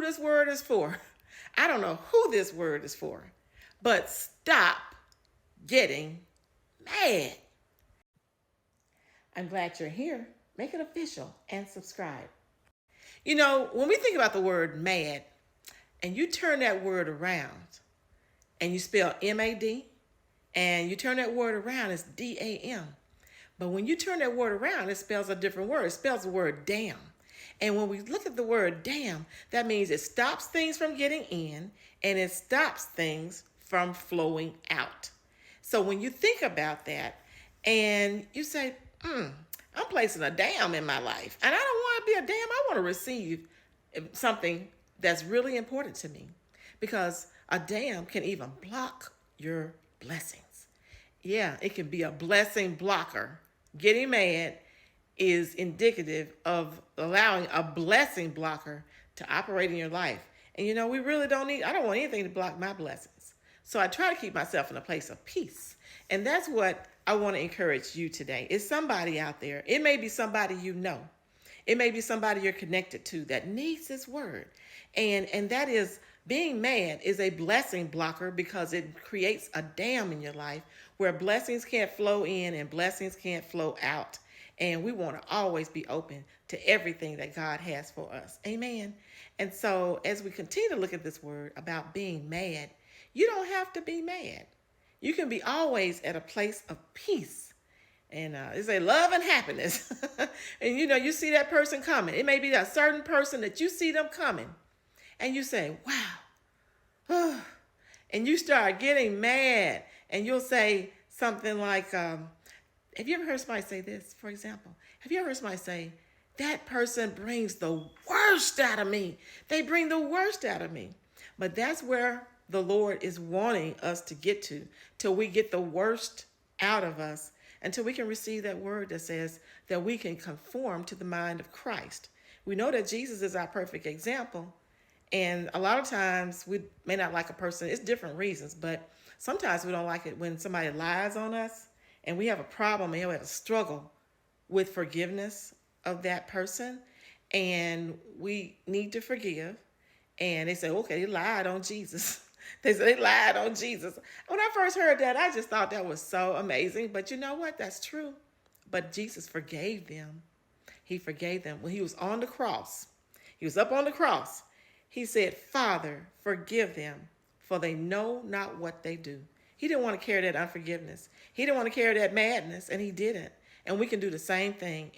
this word is for. I don't know who this word is for. But stop getting mad. I'm glad you're here. Make it official and subscribe. You know, when we think about the word mad, and you turn that word around and you spell MAD, and you turn that word around, it's DAM. But when you turn that word around, it spells a different word. It spells the word damn. And when we look at the word damn, that means it stops things from getting in and it stops things from flowing out. So when you think about that and you say, I'm placing a dam in my life and I don't want to be a dam, I want to receive something that's really important to me, because a dam can even block your blessings. Yeah, it can be a blessing blocker. Getting mad is indicative of allowing a blessing blocker to operate in your life. And you know, we really I don't want anything to block my blessings. So I try to keep myself in a place of peace. And that's what I want to encourage you today. It's somebody out there. It may be somebody you know. It may be somebody you're connected to that needs this word. And that is, being mad is a blessing blocker, because it creates a dam in your life where blessings can't flow in and blessings can't flow out. And we want to always be open to everything that God has for us. Amen. And so as we continue to look at this word about being mad, you don't have to be mad. You can be always at a place of peace. And it's a love and happiness. And you know, you see that person coming. It may be a certain person that you see them coming. And you say, wow. And you start getting mad. And you'll say something like, have you ever heard somebody say this, for example? Have you ever heard somebody say, that person brings the worst out of me? They bring the worst out of me. But that's where the Lord is wanting us to get to, till we get the worst out of us, until we can receive that word that says that we can conform to the mind of Christ. We know that Jesus is our perfect example. And a lot of times we may not like a person. It's different reasons, but sometimes we don't like it when somebody lies on us and we have a problem and we have a struggle with forgiveness of that person. And we need to forgive. And they say, okay, they lied on Jesus. They said they lied on Jesus. When I first heard that, I just thought that was so amazing. But you know what? That's true. But Jesus forgave them. He forgave them. When he was on the cross, he was up on the cross. He said, Father, forgive them, for they know not what they do. He didn't want to carry that unforgiveness. He didn't want to carry that madness, and he didn't. And we can do the same thing